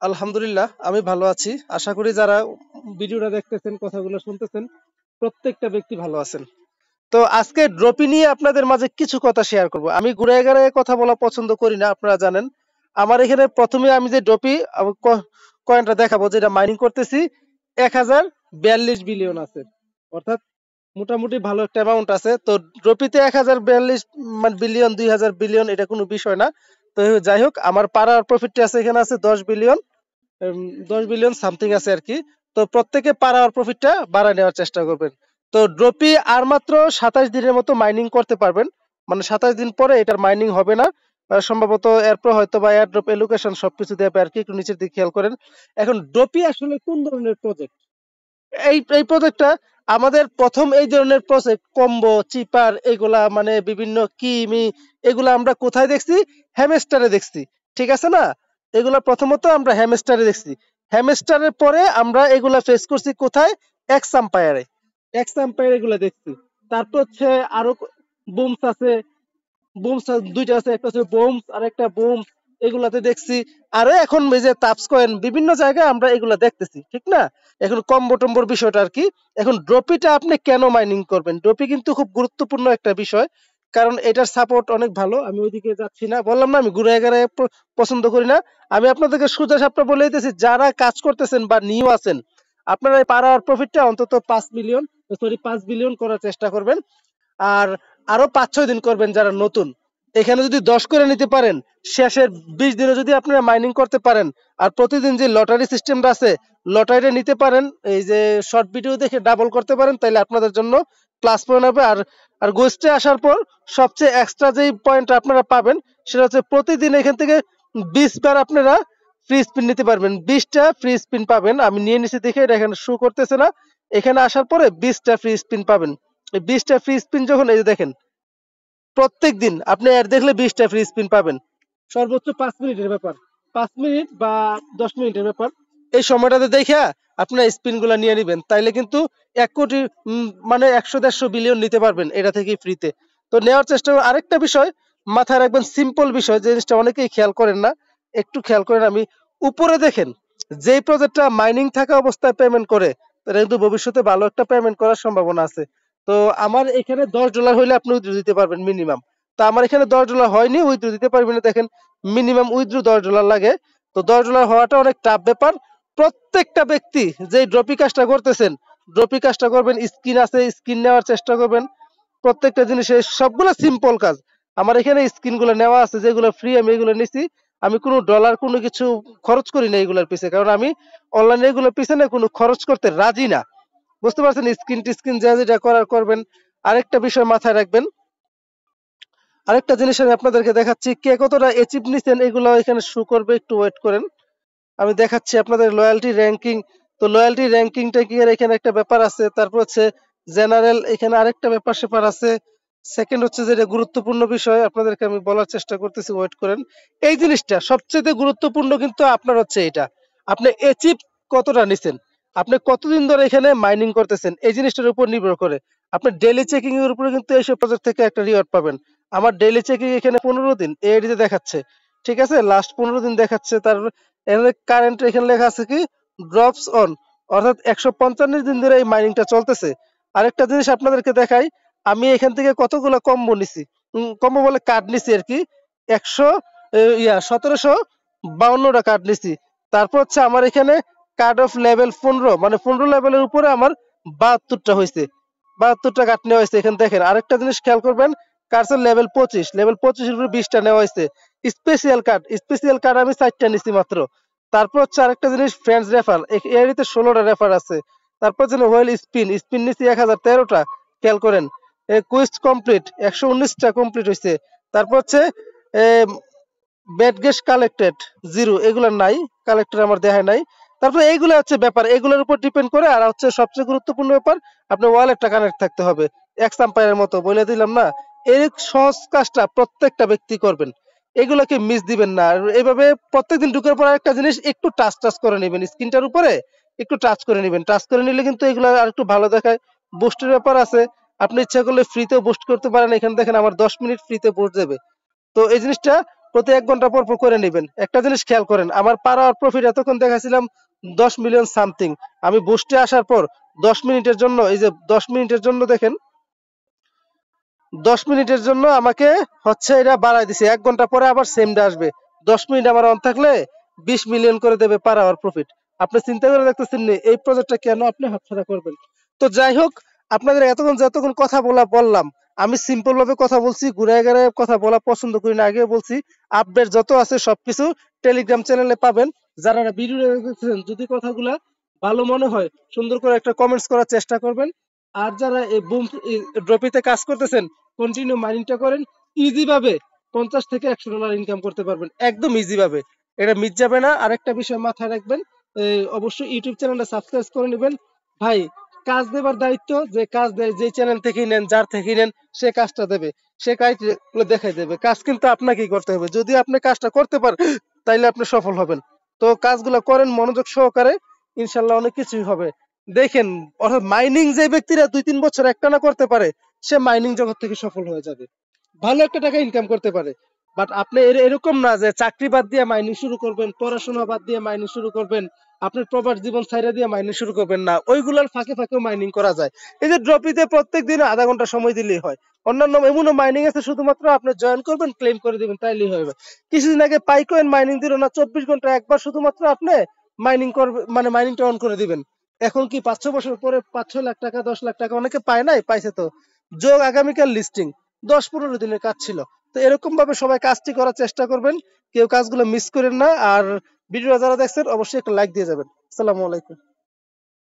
আলহামদুলিল্লাহ আমি ভালো আছি। আশা করি যারা ভিডিওটা দেখতেছেন, কথাগুলো শুনতেছেন, প্রত্যেকটা ব্যক্তি ভালো আছেন। তো আজকে ড্রপি নিয়ে আপনাদের মাঝে কিছু কথা শেয়ার করব। আমি ঘুরে ঘুরে কথা বলা পছন্দ করি না, আপনারা জানেন। আমার এখানে প্রথমে আমি যে ড্রপি কয়েনটা দেখাবো, যেটা মাইনিং করতেছি, 1042 বিলিয়ন আছে। অর্থাৎ মোটামুটি ভালো একটা অ্যামাউন্ট আছে। তো ড্রপিতে 1042 মানে বিলিয়ন, 2000 বিলিয়ন, এটা কোনো বিষয় না। তো যাই হোক, আমার পাড়ার প্রফিটটা আছে, এখানে আছে 10 বিলিয়ন, 10 বিলিয়ন সামথিং আছে আর কি। তো প্রত্যেকে পার প্রফিটটা বাড়ায় নেওয়ার চেষ্টা করবেন। তো ড্রপি আর মাত্র 27 দিনের মতো মাইনিং করতে পারবেন। মানে 27 দিন পরে এটার মাইনিং হবে না। সম্ভবত এরপর হয়তো বা এয়ার ড্রপ এলোকেশন সবকিছু দেবে আর কি। একটু নিচের দিকে খেয়াল করেন। এখন ড্রপি আসলে কোন ধরনের প্রজেক্ট? এই প্রজেক্টটা আমাদের প্রথম এই ধরনের প্রজেক্ট কম্বো চিপার এগুলা, মানে বিভিন্ন কিমি, এগুলা আমরা কোথায় দেখছি? হ্যামস্টারে দেখছি। ঠিক আছে না? এগুলা প্রথমত আমরা হ্যামস্টারে দেখছি। হ্যামস্টারের পরে আমরা এগুলা ফেস করছি কোথায়? এক্স আম্পায়ারে। এক্স আম্পায়ার এগুলা দেখছি। তারপর হচ্ছে আরো বুমস আছে। বুমস দুইটা আছে, একটা হচ্ছে বোমস আর একটা বুমস। এগুলাতে দেখছি। আরে এখন এই যে তাপস কয়েন, বিভিন্ন জায়গায় আমরা এগুলা দেখতেছি, ঠিক না? এখন কম্বো টম্বোর বিষয়টা আর কি। এখন ড্রপিটা আপনি কেন মাইনিং করবেন? ড্রপি কিন্তু খুব গুরুত্বপূর্ণ একটা বিষয়। কারণ এটার সাপোর্ট অনেক ভালো। আমি ওইদিকে যাচ্ছি না, বললাম না আমি ঘুরে গেড়ে পছন্দ করি না। আমি আপনাদেরকে সোজা সাপটা বলে দিতেছি, যারা কাজ করতেছেন বা নিউ আছেন, আপনারা এই পার আওয়ার প্রফিটটা অন্তত 5 মিলিয়ন, সরি 5 বিলিয়ন করার চেষ্টা করবেন। আর আরো 5-6 দিন করবেন যারা নতুন। এখানে যদি 10 করে নিতে পারেন, শেষের 20 দিনে যদি আপনারা মাইনিং করতে পারেন, আর প্রতিদিন যে লটারি সিস্টেমটা আছে, লটারিটা নিতে পারেন, এই যে শর্ট ভিডিও দেখে ডাবল করতে পারেন, তাহলে আপনাদের জন্য প্লাস পয়েন্ট হবে। আর আর গোস্টে আসার পর সবচেয়ে এক্সট্রা যেই পয়েন্ট আপনারা পাবেন, সেটা হচ্ছে প্রতিদিন এখান থেকে 20 বার আপনারা ফ্রি স্পিন নিতে পারবেন। 20টা ফ্রি স্পিন পাবেন। আমি নিয়ে নিছি দেখে এটা এখানে শো করতেছে না। এখানে আসার পরে 20টা ফ্রি স্পিন পাবেন। এই 20টা ফ্রি স্পিন যখন, এই যে দেখেন, প্রত্যেক দিন আপনি অ্যাড দেখলে 20টা ফ্রি স্পিন পাবেন। সর্বোচ্চ 5 মিনিটের ব্যাপার, 5 মিনিট বা 10 মিনিটের ব্যাপার। এই সময়টাতে দেখা আপনার স্পিন গুলা নিয়ে নিবেন, তাইলে কিন্তু 1 কোটি, মানে 100-150 বিলিয়ন নিতে পারবেন এটা থেকে ফ্রিতে। তো নেওয়ার চেষ্টা করুন। আরেকটা বিষয় মাথায় রাখবেন, সিম্পল বিষয়, যে জিনিসটা অনেকেই খেয়াল করেন না, একটু খেয়াল করেন। আমি উপরে দেখেন, যেই প্রজেক্টটা মাইনিং থাকা অবস্থায় পেমেন্ট করে, তারা কিন্তু ভবিষ্যতে ভালো একটা পেমেন্ট করার সম্ভাবনা আছে। তো আমার এখানে $10 হইলে আপনি উইথড্র দিতে পারবেন মিনিমাম। তো আমার এখানে $10 হয়নি, উইথড্র দিতে পারবেন না। দেখেন, মিনিমাম উইথড্র $10 লাগে। তো $10 হওয়াটা অনেক টাফ ব্যাপার। প্রত্যেকটা ব্যক্তি যে ড্রপি কাজটা করতেছেন, ড্রপি কাজটা করবেন, স্কিন আছে স্কিন নেওয়ার চেষ্টা করবেন। প্রত্যেকটা জিনিসের সবগুলো সিম্পল কাজ। আমার এখানে স্কিন গুলো নেওয়া আছে, যেগুলো ফ্রি, আমি এগুলো নিছি। আমি কোনো ডলার কোনো কিছু খরচ করি না এগুলোর পিছনে, কারণ আমি অনলাইনে এগুলোর পিছনে কোনো খরচ করতে রাজি না। বুঝতে পারছেন? স্কিন টিস্কিন যা যেটা করার করবেন। আরেকটা বিষয় মাথায় রাখবেন, আরেকটা জিনিস আমি আপনাদেরকে দেখাচ্ছি, কে কতটা অ্যাচিভ নিছেন এগুলো এখানে শো করবে, একটু ওয়েট করেন। আমি দেখাচ্ছি আপনাদের লয়্যালটি র্যাঙ্কিং। তো লয়্যালটি র্যাঙ্কিং টেকিং এর এখানে একটা ব্যাপার আছে, তারপর হচ্ছে জেনারেল, এখানে আরেকটা ব্যাপার স্যাপার আছে। সেকেন্ড হচ্ছে, যেটা গুরুত্বপূর্ণ বিষয় আপনাদেরকে আমি বলার চেষ্টা করতেছি, ওয়েট করেন। এই জিনিসটা সবচেয়ে গুরুত্বপূর্ণ কিন্তু আপনার হচ্ছে এটা, আপনি অ্যাচিভ কতটা নিছেন, আপনি কতদিন ধরে এখানে মাইনিং করতেছেন, এই জিনিসটার উপর নির্ভর করে আপনি ডেইলি চেকিং এর উপরে কিন্তু এইসব প্রজেক্ট থেকে একটা রিওয়ার্ড পাবেন। আমার ডেইলি চেকিং এখানে 15 দিন এআইডিতে দেখাচ্ছে। ঠিক আছে, লাস্ট 15 দিন দেখাচ্ছে। তার এখানে কারেন্ট এখানে লেখা আছে কি, ড্রপস অন, অর্থাৎ 155 দিন ধরে এই মাইনিংটা চলতেছে। আরেকটা জিনিস আপনাদেরকে দেখাই, আমি এখান থেকে কতগুলো কম্বো নিছি, কম্বো বলে কার্ড নিছি আর কি। 1752টা কার্ড নিছি। তারপর হচ্ছে আমার এখানে কার্ড অফ লেভেল 15, মানে 15 লেভেলের উপরে আমার 72টা হয়েছে। 72টা কার্ড নেওয়া হয়েছে। এখানে দেখেন আরেকটা জিনিস খেয়াল করবেন, কার্ডের লেভেল 25, লেভেল 25 এর উপরে 20টা নেওয়া হয়েছে। স্পেশাল কার্ড আমি 4টা নিছি মাত্র। তারপর হচ্ছে আরেকটা জিনিস, ফ্রেন্ডস রেফার, এরিতে 16টা রেফার আছে। তারপর হচ্ছে ওয়েল স্পিন, স্পিন নিছি 1013টা, খেয়াল করেন। কুইজ কমপ্লিট 119টা কমপ্লিট হয়েছে। তারপর হচ্ছে ব্যাড গেস কালেক্টেড 0, এগুলো নাই, কালেক্টর আমার দেখায় নাই। তারপর এইগুলো হচ্ছে ব্যাপার, এগুলোর উপর ডিপেন্ড করে। আর হচ্ছে সবচেয়ে গুরুত্বপূর্ণ ব্যাপার, আপনার ওয়ালেটটা কানেক্ট থাকতে হবে। এক্স আম্পায়ারের মতো বলে দিলাম না, এই সহজ কাজটা প্রত্যেকটা ব্যক্তি করবেন। এগুলোকে মিস দিবেন না। আর এইভাবে প্রত্যেকদিন ঢুকার পর একটা জিনিস একটু টাচ টাচ করে নেবেন, স্ক্রিনটার উপরে একটু টাচ করে নেবেন। টাচ করে নিলে কিন্তু এগুলো আর একটু ভালো দেখায়। বুস্টের ব্যাপার আছে, আপনি ইচ্ছা করলে ফ্রিতেও বুস্ট করতে পারেন। এখানে দেখেন আমার 10 মিনিট ফ্রিতে বুস্ট দেবে। তো এই জিনিসটা প্রতি 1 ঘন্টা পর পর করে নেবেন। একটা জিনিস খেয়াল করেন, আমার পার আওয়ার প্রফিট এতক্ষণ দেখাছিলাম 10 মিলিয়ন সামথিং। আমি বুস্টে আসার পর 10 মিনিটের জন্য, এই যে 10 মিনিটের জন্য দেখেন, 10 মিনিটের জন্য আমাকে হচ্ছে এটা বাড়াই দিছে। 1 ঘন্টা পরে আবার সেম ডে আসবে। 10 মিনিট আমার অন থাকলে 20 মিলিয়ন করে দেবে পার আওয়ার প্রফিট। আপনি চিন্তা করে দেখতেছেন নি এই প্রজেক্টটা কেন আপনি হাতছাড়া করবেন? তো যাই হোক, আপনাদের যতক্ষণ কথা বললাম, আমি সিম্পল ভাবে কথা বলছি, ঘুরায় ঘুরায় কথা বলা পছন্দ করি না, আগেও বলছি। আপডেট যত আছে সবকিছু টেলিগ্রাম চ্যানেলে পাবেন। যারা ভিডিও দেখতেছেন, যদি কথাগুলা ভালো মনে হয় সুন্দর করে একটা কমেন্টস করার চেষ্টা করবেন। আর যারা এই বুম ড্রপিতে কাজ করতেছেন, কন্টিনিউ মাইনিংটা করেন, ইজি ভাবে 50 থেকে $100 ইনকাম করতে পারবেন, একদম ইজি ভাবে। এটা মিস যাবে না। আরেকটা বিষয় মাথায় রাখবেন, অবশ্যই ইউটিউব চ্যানেলটা সাবস্ক্রাইব করে নেবেন। ভাই, কাজ দেবার দায়িত্ব যে কাজ দেয়, যে চ্যানেল থেকেই নেন, যার থেকেই নেন, সে কাজটা দেবে, সে কাজ দেখাই দেবে। কাজ কিন্তু আপনাকেই করতে হবে। যদি আপনি কাজটা করতে পারেন, তাইলে আপনি সফল হবেন। তো কাজগুলো করেন মনোযোগ সহকারে, ইনশাল্লাহ অনেক কিছুই হবে। দেখেন, অর্থাৎ মাইনিং যে ব্যক্তিরা 2-3 বছর একটানা করতে পারে, সে মাইনিং জগৎ থেকে সফল হয়ে যাবে, ভালো একটা টাকা ইনকাম করতে পারে। বাট আপনি এরকম না যে চাকরি বাদ দিয়ে মাইনিং শুরু করবেন, পড়াশোনা বাদ দিয়ে মাইনিং শুরু করবেন, আপনার প্রবাস জীবন ছাইড়া দিয়ে মাইনিং শুরু করবেন না। ওইগুলোর ফাঁকে ফাঁকেও মাইনিং করা যায়। এই যে ড্রপিতে প্রত্যেক দিন আধা ঘন্টা সময় দিলেই হয়। অন্যান্য এমনও মাইনিং আছে, শুধুমাত্র আপনি জয়েন করবেন, ক্লেম করে দিবেন, তাইলেই হবে। কিছুদিন আগে পাইকয়েন মাইনিং দিল না, 24 ঘন্টা একবার শুধুমাত্র আপনি মাইনিং করবে, মানে মাইনিংটা অন করে দিবেন। এখন কি 5-6 বছর পরে 5-6 লাখ টাকা, 10 লাখ টাকা অনেকে পায় নাই? পাইছে তো। যোগ আগামীকাল লিস্টিং, 10-15 দিনের কাজ ছিল। তো এরকম ভাবে সবাই কাজটি করার চেষ্টা করবেন, কেউ কাজগুলো মিস করেন না। আর ভিডিও যারা দেখছেন অবশ্যই একটা লাইক দিয়ে যাবেন। আসসালামু আলাইকুম।